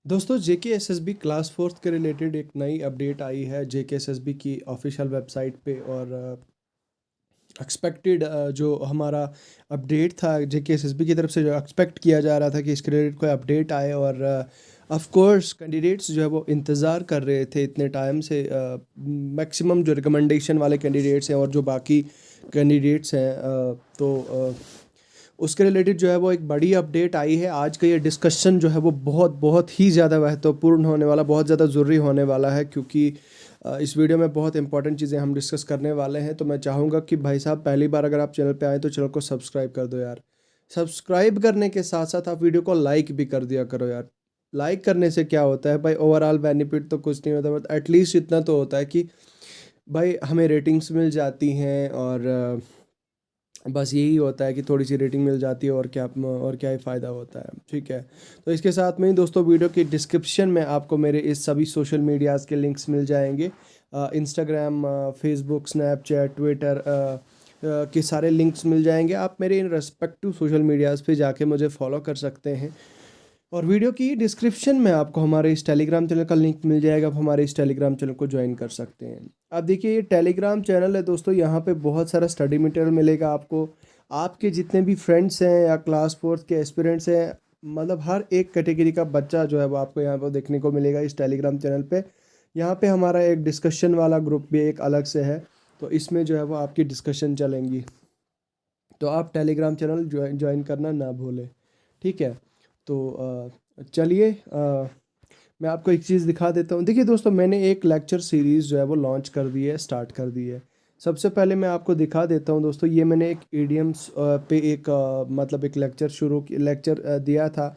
दोस्तों JKSSB class fourth के related एक नई अपडेट आई है जेकेएसएसबी की ऑफिशियल वेबसाइट पे। और एक्सपेक्टेड जो हमारा अपडेट था जेकेएसएसबी की तरफ से, जो एक्सपेक्ट किया जा रहा था कि इसके रिलेटेड कोई अपडेट आए। और ऑफ कोर्स कैंडिडेट्स जो है वो इंतज़ार कर रहे थे इतने टाइम से। मैक्सिमम जो रिकमेंडेशन वाले कैंडिडेट्स हैं और जो बाकी कैंडिडेट्स हैं, उसके रिलेटेड जो है वो एक बड़ी अपडेट आई है। आज का ये डिस्कशन जो है वो बहुत बहुत ही ज़्यादा महत्वपूर्ण होने वाला, बहुत ज़्यादा ज़रूरी होने वाला है, क्योंकि इस वीडियो में बहुत इंपॉर्टेंट चीज़ें हम डिस्कस करने वाले हैं। तो मैं चाहूँगा कि भाई साहब, पहली बार अगर आप चैनल पे आए तो चैनल को सब्सक्राइब कर दो यार। सब्सक्राइब करने के साथ साथ आप वीडियो को लाइक भी कर दिया करो यार। लाइक करने से क्या होता है भाई, ओवरऑल बेनिफिट तो कुछ नहीं होता, बट एटलीस्ट इतना तो होता है कि भाई हमें रेटिंग्स मिल जाती हैं। और बस यही होता है कि थोड़ी सी रेटिंग मिल जाती है, और क्या ही फ़ायदा होता है। ठीक है, तो इसके साथ में ही दोस्तों वीडियो की डिस्क्रिप्शन में आपको मेरे इस सभी सोशल मीडियाज़ के लिंक्स मिल जाएंगे। इंस्टाग्राम, फेसबुक, स्नैपचैट, ट्विटर के सारे लिंक्स मिल जाएंगे। आप मेरे इन रेस्पेक्टिव सोशल मीडियाज़ पे जाके मुझे फॉलो कर सकते हैं। और वीडियो की डिस्क्रिप्शन में आपको हमारे इस टेलीग्राम चैनल का लिंक मिल जाएगा। आप हमारे इस टेलीग्राम चैनल को ज्वाइन कर सकते हैं। अब देखिए, ये टेलीग्राम चैनल है दोस्तों, यहाँ पे बहुत सारा स्टडी मटेरियल मिलेगा आपको। आपके जितने भी फ्रेंड्स हैं या क्लास फोर्थ के एस्पिरेंट्स हैं, मतलब हर एक कैटेगरी का बच्चा जो है वो आपको यहाँ पर देखने को मिलेगा इस टेलीग्राम चैनल पे। यहाँ पे हमारा एक डिस्कशन वाला ग्रुप भी एक अलग से है, तो इसमें जो है वो आपकी डिस्कशन चलेंगी। तो आप टेलीग्राम चैनल ज्वाइन करना ना भूलें। ठीक है, तो चलिए, मैं आपको एक चीज़ दिखा देता हूँ। देखिए दोस्तों, मैंने एक लेक्चर सीरीज़ जो है वो लॉन्च कर दी है, स्टार्ट कर दी है। सबसे पहले मैं आपको दिखा देता हूँ दोस्तों, ये मैंने एक ईडियम्स पे एक मतलब एक लेक्चर दिया था।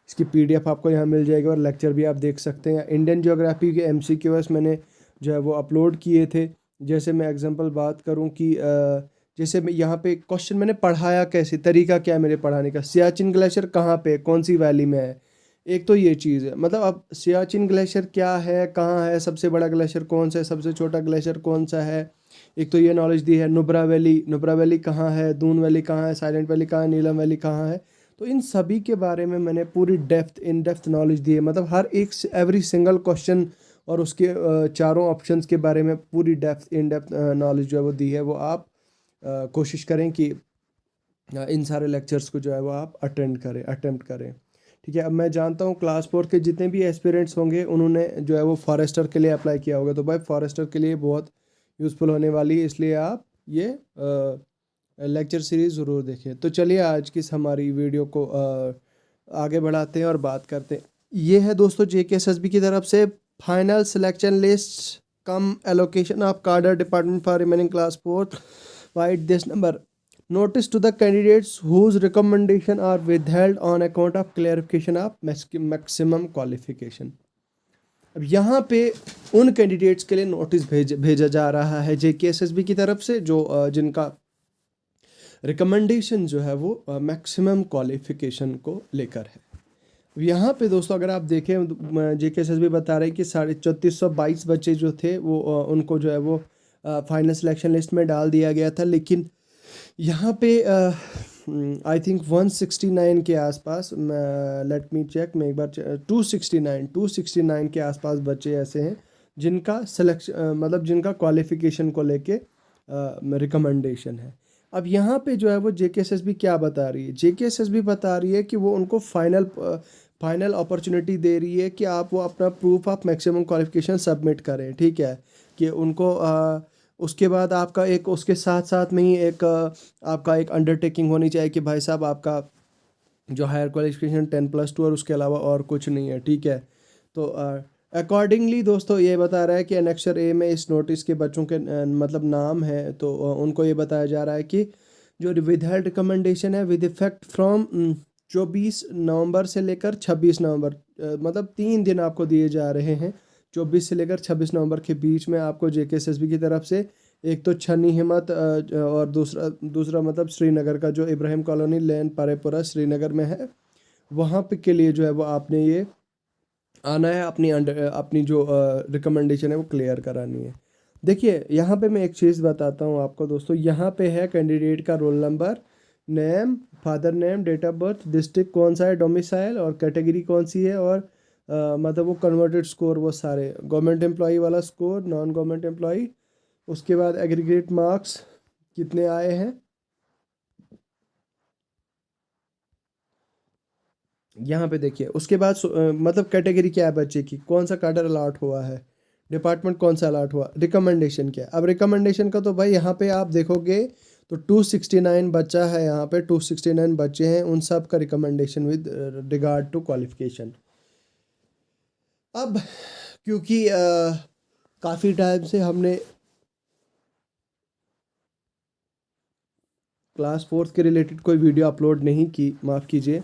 इसकी पीडीएफ आपको यहाँ मिल जाएगी और लेक्चर भी आप देख सकते हैं। इंडियन ज्योग्राफी के एमसीक्यूएस मैंने जो है वो अपलोड किए थे। जैसे मैं एग्जांपल बात करूँ कि जैसे मैं यहाँ पे क्वेश्चन मैंने पढ़ाया कैसे, तरीका क्या है मेरे पढ़ाने का। सियाचिन ग्लेशियर कहाँ पे, कौन सी वैली में है, एक तो ये चीज़ है। मतलब अब सियाचिन ग्लेशियर क्या है, कहाँ है, सबसे बड़ा ग्लेशियर कौन सा है, सबसे छोटा ग्लेशियर कौन सा है, एक तो ये नॉलेज दी है। नुब्रा वैली कहाँ है, दून वैली कहाँ है, साइलेंट वैली कहाँ है, नीलम वैली कहाँ है। तो इन सभी के बारे में मैंने पूरी इन डेप्थ नॉलेज दी है। मतलब हर एक एवरी सिंगल क्वेश्चन और उसके चारों ऑप्शंस के बारे में पूरी इन डेप्थ नॉलेज जो है वो दी है। वो आप कोशिश करें कि इन सारे लेक्चर्स को जो है वो आप अटेम्प्ट करें। ठीक है, अब मैं जानता हूँ क्लास फोर्थ के जितने भी एस्पिरेंट्स होंगे उन्होंने जो है वो फॉरेस्टर के लिए अप्लाई किया होगा। तो भाई फॉरेस्टर के लिए बहुत यूज़फुल होने वाली है, इसलिए आप ये लेक्चर सीरीज़ ज़रूर देखें। तो चलिए आज की इस हमारी वीडियो को आगे बढ़ाते हैं और बात करते हैं। ये है दोस्तों जेकेएसएसबी की तरफ से final selection list cum allocation of cadre department for remaining class fourth vide this number notice to the candidates whose recommendation are withheld on account of clarification of maximum qualification। अब यहाँ पे उन candidates के लिए notice भेजा जा रहा है जेकेएसएसबी की तरफ से, जो जिनका रिकमेंडेशन जो है वो मैक्सिमम क्वालिफिकेशन को लेकर है। अब यहाँ पे दोस्तों अगर आप देखें, जेकेएसएसबी बता रहे हैं कि 3422 बच्चे जो थे वो उनको जो है वो फाइनल सिलेक्शन लिस्ट में डाल दिया गया था। लेकिन यहाँ पे आई थिंक 169 के आसपास, लेट मी चेक, मैं एक बार 269 के आसपास बच्चे ऐसे हैं जिनका सिलेक्शन मतलब जिनका क्वालिफिकेशन को लेके रिकमेंडेशन है। अब यहाँ पे जो है वो जेकेएसएसबी क्या बता रही है, जेकेएसएसबी बता रही है कि वो उनको फाइनल अपॉर्चुनिटी दे रही है कि आप वो अपना proof of maximum qualification submit करें। ठीक है, कि उनको उसके बाद आपका एक उसके साथ साथ में ही एक आपका एक अंडरटेकिंग होनी चाहिए कि भाई साहब आपका जो हायर क्वालिफिकेशन 10+2 और उसके अलावा और कुछ नहीं है। ठीक है, तो अकॉर्डिंगली दोस्तों ये बता रहा है कि एनेक्सर ए में इस नोटिस के बच्चों के मतलब नाम है, तो उनको ये बताया जा रहा है कि जो विदहेल्ड रिकमेंडेशन है विद इफेक्ट फ्रॉम 24 नवंबर से लेकर 26 नवंबर, मतलब 3 दिन आपको दिए जा रहे हैं। 24 से लेकर 26 नवंबर के बीच में आपको जेकेएसएसबी की तरफ से एक तो छनी हिम्मत और दूसरा मतलब श्रीनगर का जो इब्राहिम कॉलोनी लेन पारेपुरा श्रीनगर में है, वहाँ पे के लिए जो है वो आपने ये आना है, अपनी जो रिकमेंडेशन है वो क्लियर करानी है। देखिए यहाँ पे मैं एक चीज़ बताता हूँ आपको दोस्तों, यहाँ पे है कैंडिडेट का roll number, name, father name, date of birth, district कौन सा है, डोमिसाइल और कैटेगरी कौन सी है, और मतलब वो कन्वर्टेड स्कोर, वो सारे गवर्नमेंट एम्प्लॉई वाला स्कोर, नॉन गवर्नमेंट एम्प्लॉई, उसके बाद एग्रीगेट मार्क्स कितने आए हैं, यहाँ पे देखिए। उसके बाद मतलब कैटेगरी क्या है बच्चे की, कौन सा कैडर अलॉट हुआ है, डिपार्टमेंट कौन सा अलॉट हुआ, रिकमेंडेशन क्या है। अब रिकमेंडेशन का तो भाई यहाँ पे आप देखोगे तो 269 बच्चा है, यहाँ पे 269 बच्चे हैं, उन सब का recommendation with regard to qualification. अब क्योंकि काफ़ी टाइम से हमने क्लास फोर्थ के रिलेटेड कोई वीडियो अपलोड नहीं की, माफ़ कीजिए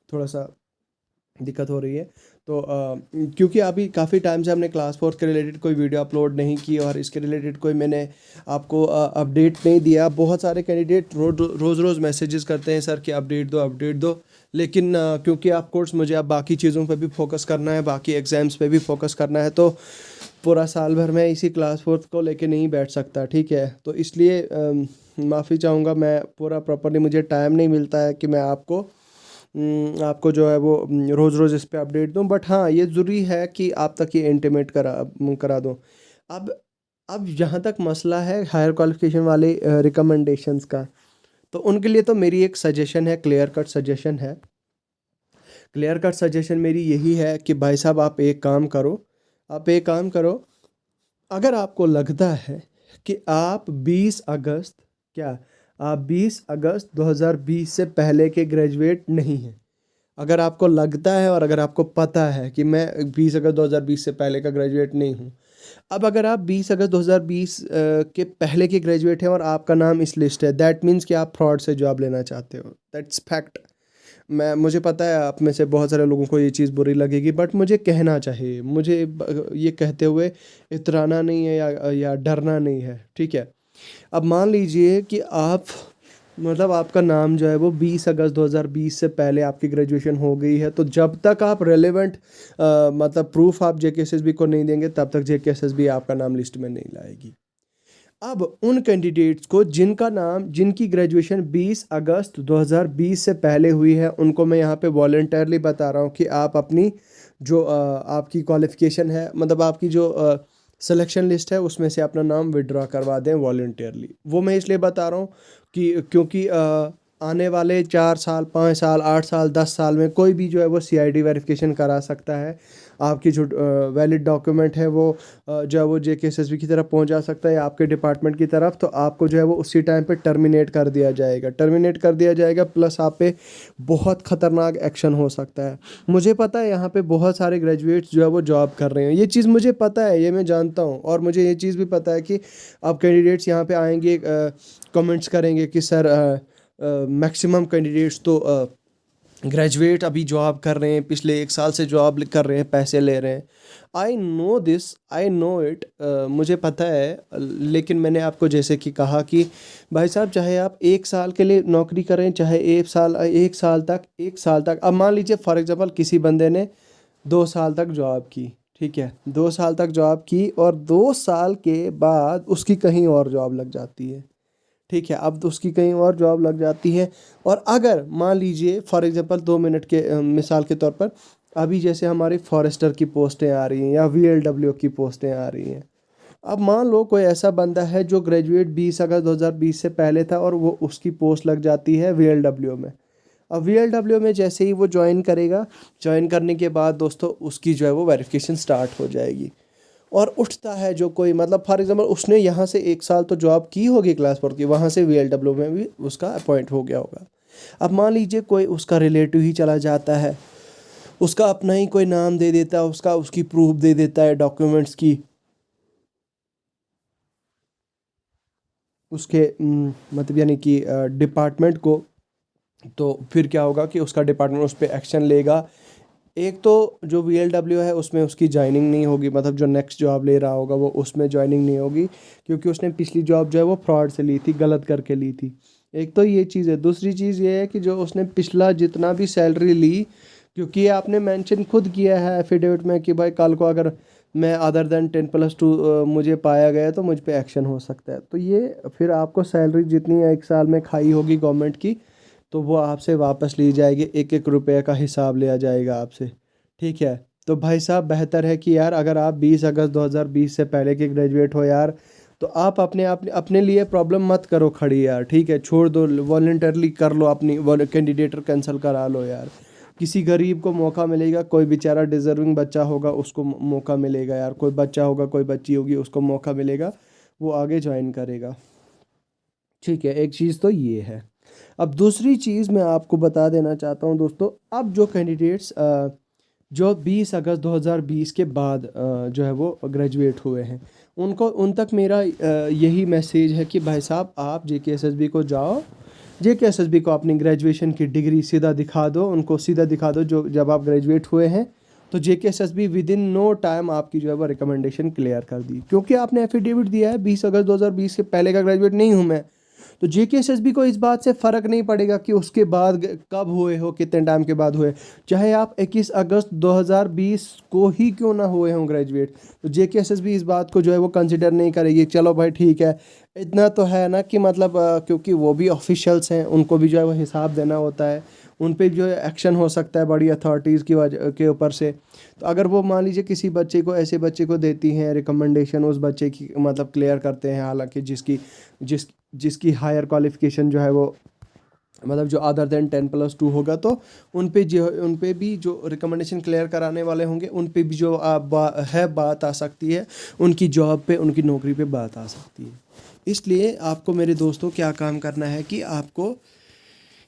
थोड़ा सा दिक्कत हो रही है। तो क्योंकि अभी काफ़ी टाइम से हमने क्लास फोर्थ के रिलेटेड कोई वीडियो अपलोड नहीं की और इसके रिलेटेड कोई मैंने आपको अपडेट नहीं दिया। बहुत सारे कैंडिडेट रोज़ रोज़ मैसेजेस करते हैं सर कि अपडेट दो, लेकिन क्योंकि आप कोर्स मुझे अब बाकी चीज़ों पे भी फोकस करना है, बाकी एग्ज़ाम्स पे भी फोकस करना है, तो पूरा साल भर मैं इसी क्लास फोर्थ को लेके नहीं बैठ सकता, ठीक है। तो इसलिए माफ़ी चाहूँगा, मैं पूरा प्रॉपरली मुझे टाइम नहीं मिलता है कि मैं आपको जो है वो रोज़ रोज़ इस पे अपडेट दूं। बट हाँ, ये ज़रूरी है कि आप तक ये इंटीमेट करा दूं। अब अब जहाँ तक मसला है हायर क्वालिफिकेशन वाले रिकमेंडेशंस का, तो उनके लिए तो मेरी एक सजेशन है, क्लियर कट सजेशन मेरी यही है कि भाई साहब आप एक काम करो, अगर आपको लगता है कि आप 20 अगस्त क्या आप 20 अगस्त 2020 से पहले के ग्रेजुएट नहीं हैं, अगर आपको लगता है और अगर आपको पता है कि मैं 20 अगस्त 2020 से पहले का ग्रेजुएट नहीं हूँ, अब अगर आप 20 अगस्त 2020 के पहले के ग्रेजुएट हैं और आपका नाम इस लिस्ट है, दैट मीन्स कि आप फ्रॉड से जॉब लेना चाहते हो। That's fact. मुझे पता है आप में से बहुत सारे लोगों को ये चीज़ बुरी लगेगी, बट मुझे कहना चाहिए, मुझे ये कहते हुए इतराना नहीं है या डरना नहीं है, ठीक है। अब मान लीजिए कि आप मतलब आपका नाम जो है वो 20 अगस्त 2020 से पहले आपकी ग्रेजुएशन हो गई है, तो जब तक आप रेलेवेंट मतलब प्रूफ आप जेकेएसएसबी को नहीं देंगे, तब तक जेकेएसएसबी आपका नाम लिस्ट में नहीं लाएगी। अब उन कैंडिडेट्स को जिनकी ग्रेजुएशन 20 अगस्त 2020 से पहले हुई है, उनको मैं यहाँ पे वॉलंटरली बता रहा हूँ कि आप अपनी जो आपकी क्वालिफ़िकेशन है, मतलब आपकी जो सिलेक्शन लिस्ट है, उसमें से अपना नाम विड्रॉ करवा दें वॉलंटियरली। वो मैं इसलिए बता रहा हूँ कि क्योंकि आने वाले 4 साल, 5 साल, 8 साल, 10 साल में कोई भी जो है वो सीआईडी वेरिफिकेशन करा सकता है। आपकी जो वैलिड डॉक्यूमेंट है वो जो है वो जेकेएसएसबी की तरफ पहुंच जा सकता है या आपके डिपार्टमेंट की तरफ, तो आपको जो है वो उसी टाइम पे टर्मिनेट कर दिया जाएगा, प्लस आप पे बहुत ख़तरनाक एक्शन हो सकता है। मुझे पता है यहाँ पे बहुत सारे ग्रेजुएट्स जो है वो जॉब कर रहे हैं, ये चीज़ मुझे पता है, ये मैं जानता हूँ। और मुझे ये चीज़ भी पता है कि अब कैंडिडेट्स यहाँ पे आएंगे, कमेंट्स करेंगे कि सर मैक्सिमम कैंडिडेट्स तो ग्रेजुएट अभी जॉब कर रहे हैं, पिछले 1 साल से जॉब कर रहे हैं, पैसे ले रहे हैं। आई नो इट, मुझे पता है। लेकिन मैंने आपको जैसे कि कहा कि भाई साहब, चाहे आप 1 साल के लिए नौकरी करें, चाहे 1 साल तक, अब मान लीजिए फॉर एग्जांपल किसी बंदे ने 2 साल तक जॉब की, ठीक है, 2 साल तक जॉब की और 2 साल के बाद उसकी कहीं और जॉब लग जाती है, ठीक है। अब तो उसकी कहीं और जॉब लग जाती है, और अगर मान लीजिए फॉर एग्जांपल 2 मिनट के मिसाल के तौर पर, अभी जैसे हमारी फॉरेस्टर की पोस्टें आ रही हैं या वीएलडब्ल्यू की पोस्टें आ रही हैं। अब मान लो कोई ऐसा बंदा है जो ग्रेजुएट 20 अगस्त 2020 से पहले था और वो उसकी पोस्ट लग जाती है वीएलडब्ल्यू में। अब वीएलडब्ल्यू में जैसे ही वो ज्वाइन करेगा, ज्वाइन करने के बाद दोस्तों उसकी जो है वो वेरिफिकेशन स्टार्ट हो जाएगी। और उठता है जो कोई, मतलब फॉर एग्जांपल उसने यहाँ से 1 साल तो जॉब की होगी क्लास फोर की, वहाँ से वीएलडब्ल्यू में भी उसका अपॉइंट हो गया होगा। अब मान लीजिए कोई उसका रिलेटिव ही चला जाता है, उसका अपना ही कोई नाम दे देता है, उसकी प्रूफ दे देता है डॉक्यूमेंट्स की, उसके मतलब यानी कि डिपार्टमेंट को, तो फिर क्या होगा कि उसका डिपार्टमेंट उस पर एक्शन लेगा। एक तो जो वीएलडब्ल्यू है उसमें उसकी ज्वाइनिंग नहीं होगी, मतलब जो नेक्स्ट जॉब ले रहा होगा वो उसमें ज्वाइनिंग नहीं होगी, क्योंकि उसने पिछली जॉब जो है वो फ्रॉड से ली थी, गलत करके ली थी। एक तो ये चीज़ है। दूसरी चीज़ ये है कि जो उसने पिछला जितना भी सैलरी ली, क्योंकि ये आपने मेंशन खुद किया है एफिडेविट में कि भाई कल को अगर मैं अदर देन 10+2 मुझे पाया गया तो मुझ पे एक्शन हो सकता है, तो ये फिर आपको सैलरी जितनी 1 साल में खाई होगी गवर्नमेंट की, तो वो आपसे वापस ली जाएगी, एक एक रुपये का हिसाब लिया जाएगा आपसे, ठीक है। तो भाई साहब बेहतर है कि यार अगर आप 20 अगस्त 2020 से पहले के ग्रेजुएट हो यार, तो आप अपने लिए प्रॉब्लम मत करो खड़ी यार, ठीक है। छोड़ दो, वॉलंटरली कर लो, अपनी कैंडिडेट कैंसिल करा लो यार। किसी गरीब को मौका मिलेगा, कोई बेचारा डिजर्विंग बच्चा होगा उसको मौका मिलेगा यार, कोई बच्चा होगा कोई बच्ची होगी उसको मौका मिलेगा, वो आगे ज्वाइन करेगा। ठीक है, एक चीज़ तो ये है। अब दूसरी चीज़ मैं आपको बता देना चाहता हूँ दोस्तों, अब जो कैंडिडेट्स जो 20 अगस्त 2020 के बाद जो है वो ग्रेजुएट हुए हैं, उनको उन तक मेरा यही मैसेज है कि भाई साहब आप JKSSB को जाओ, JKSSB को अपनी ग्रेजुएशन की डिग्री सीधा दिखा दो, उनको सीधा दिखा दो जो जब आप ग्रेजुएट हुए हैं, तो JKSSB within no time आपकी जो है वो रिकमेंडेशन क्लियर कर दी, क्योंकि आपने एफिडेविट दिया है 20 अगस्त 2020 के पहले का ग्रेजुएट नहीं हूँ मैं। तो JKSSB को इस बात से फ़र्क नहीं पड़ेगा कि उसके बाद कब हुए हो, कितने टाइम के बाद हुए, चाहे आप 21 अगस्त 2020 को ही क्यों ना हुए हों ग्रेजुएट, तो JKSSB इस बात को जो है वो कंसिडर नहीं करेगी। चलो भाई ठीक है, इतना तो है ना कि मतलब क्योंकि वो भी ऑफिशियल्स हैं, उनको भी जो है वो हिसाब देना होता है, उन पे जो है एक्शन हो सकता है बड़ी अथॉरिटीज़ की वजह के ऊपर से। तो अगर वो मान लीजिए किसी बच्चे को, ऐसे बच्चे को देती हैं रिकमेंडेशन, उस बच्चे की मतलब क्लियर करते हैं, हालांकि जिसकी हायर क्वालिफिकेशन जो है वो मतलब जो अदर देन 10+2 होगा, तो उन पे भी जो रिकमेंडेशन क्लियर कराने वाले होंगे, उन पे भी जो बात आ सकती है, उनकी जॉब पे, उनकी नौकरी पे बात आ सकती है। इसलिए आपको मेरे दोस्तों क्या काम करना है कि आपको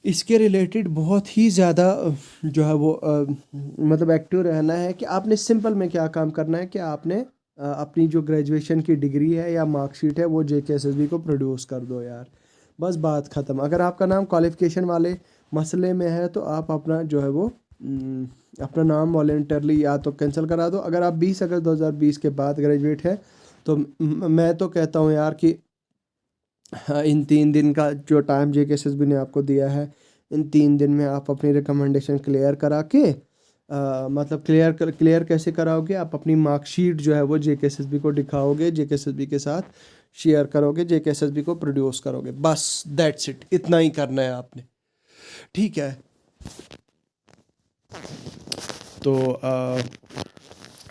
इसके रिलेटेड बहुत ही ज़्यादा जो है वो मतलब एक्टिव रहना है। कि आपने सिंपल में क्या काम करना है कि आपने अपनी जो ग्रेजुएशन की डिग्री है या मार्कशीट है वो JKSSB को प्रोड्यूस कर दो यार, बस बात ख़त्म। अगर आपका नाम क्वालिफ़िकेशन वाले मसले में है तो आप अपना जो है वो अपना नाम वॉलंटरली या तो कैंसिल करा दो। अगर आप 20 अगस्त 2020 के बाद ग्रेजुएट है तो मैं तो कहता हूँ यार कि इन 3 दिन का जो टाइम JKSSB ने आपको दिया है, इन 3 दिन में आप अपनी रिकमेंडेशन क्लियर करा के मतलब क्लियर कैसे कराओगे, आप अपनी मार्कशीट जो है वो JKSSB को दिखाओगे, JKSSB के साथ शेयर करोगे, JKSSB को प्रोड्यूस करोगे, बस दैट्स इट, इतना ही करना है आपने। ठीक है। तो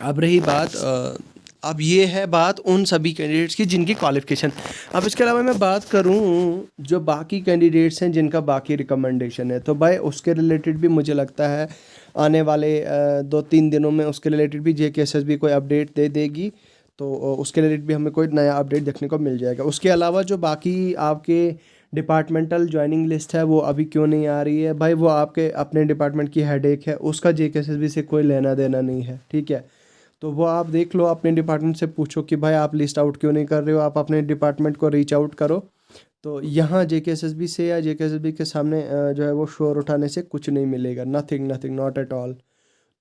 अब रही बात अब ये है बात उन सभी कैंडिडेट्स की जिनकी क्वालिफ़िकेशन। अब इसके अलावा मैं बात करूँ जो बाकी कैंडिडेट्स हैं जिनका बाकी रिकमेंडेशन है, तो भाई उसके रिलेटेड भी मुझे लगता है आने वाले 2-3 दिनों में उसके रिलेटेड भी JKSSB कोई अपडेट दे देगी, तो उसके रिलेटेड भी हमें कोई नया अपडेट देखने को मिल जाएगा। उसके अलावा जो बाकी आपके डिपार्टमेंटल ज्वाइनिंग लिस्ट है वो अभी क्यों नहीं आ रही है भाई, वो आपके अपने डिपार्टमेंट की हेडेक है, उसका JKSSB से कोई लेना देना नहीं है, ठीक है। तो वो आप देख लो, अपने डिपार्टमेंट से पूछो कि भाई आप लिस्ट आउट क्यों नहीं कर रहे हो, आप अपने डिपार्टमेंट को रीच आउट करो। तो यहाँ JKSSB से या JKSSB के सामने जो है वो शोर उठाने से कुछ नहीं मिलेगा, nothing nothing not at all.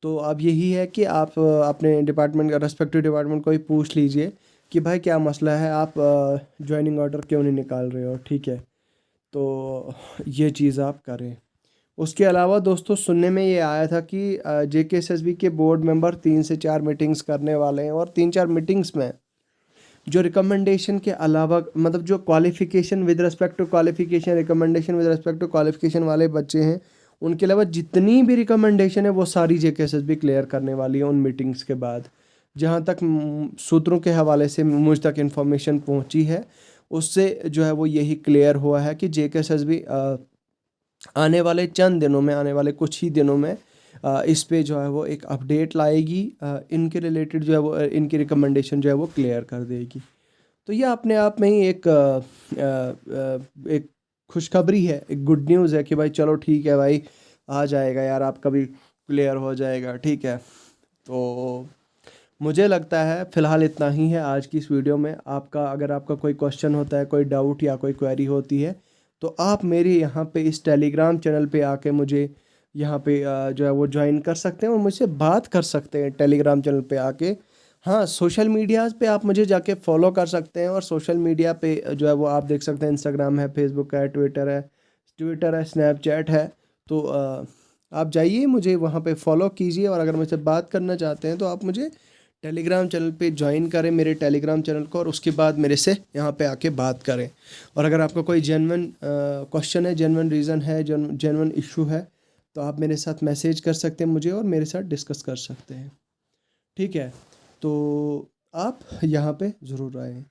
तो अब यही है कि आप अपने डिपार्टमेंट रेस्पेक्टिव डिपार्टमेंट को ही पूछ लीजिए कि भाई क्या मसला है, आप ज्वाइनिंग ऑर्डर क्यों नहीं निकाल रहे हो, ठीक है। तो ये चीज़ आप करें। उसके अलावा दोस्तों सुनने में ये आया था कि JKSSB के बोर्ड मेंबर 3 से 4 मीटिंग्स करने वाले हैं, और 3-4 मीटिंग्स में जो रिकमेंडेशन के अलावा मतलब जो qualification with respect to qualification, recommendation with respect to qualification वाले बच्चे हैं, उनके अलावा जितनी भी रिकमेंडेशन है वो सारी JKSSB क्लियर करने वाली है उन मीटिंग्स के बाद। जहाँ तक सूत्रों के हवाले से मुझ तक इन्फॉर्मेशन पहुँची है, उससे जो है वो यही क्लियर हुआ है कि JKSSB आने वाले चंद दिनों में, आने वाले कुछ ही दिनों में इस पे जो है वो एक अपडेट लाएगी, इनके रिलेटेड जो है वो इनकी रिकमेंडेशन जो है वो क्लियर कर देगी। तो ये अपने आप में ही एक खुशखबरी है, एक गुड न्यूज़ है कि भाई चलो ठीक है भाई, आ जाएगा यार, आपका भी क्लियर हो जाएगा, ठीक है। तो मुझे लगता है फ़िलहाल इतना ही है आज की इस वीडियो में। अगर आपका कोई क्वेश्चन होता है, कोई डाउट या कोई क्वेरी होती है, तो आप मेरे यहाँ पे इस टेलीग्राम चैनल पे आके मुझे यहाँ पे जो है वो ज्वाइन कर सकते हैं और मुझसे बात कर सकते हैं टेलीग्राम चैनल पे आके। हाँ, सोशल मीडियाज़ पे आप मुझे जाके फॉलो कर सकते हैं, और सोशल मीडिया पे जो है वो आप देख सकते हैं, इंस्टाग्राम है, फेसबुक है, ट्विटर है, स्नैपचैट है। तो आप जाइए, मुझे वहाँ पे फॉलो कीजिए, और अगर मुझसे बात करना चाहते हैं तो आप मुझे टेलीग्राम चैनल पे ज्वाइन करें, मेरे टेलीग्राम चैनल को, और उसके बाद मेरे से यहाँ पे आके बात करें। और अगर आपका कोई जेन्युइन क्वेश्चन है, जेन्युइन रीज़न है, जेन्युइन इशू है, तो आप मेरे साथ मैसेज कर सकते हैं मुझे और मेरे साथ डिस्कस कर सकते हैं। ठीक है, तो आप यहाँ पे ज़रूर आएँ।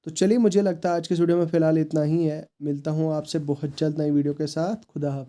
तो चलिए, मुझे लगता है आज के इस वीडियो में फ़िलहाल इतना ही है। मिलता हूँ आपसे बहुत जल्द नई वीडियो के साथ। खुदा हाफ़िज़।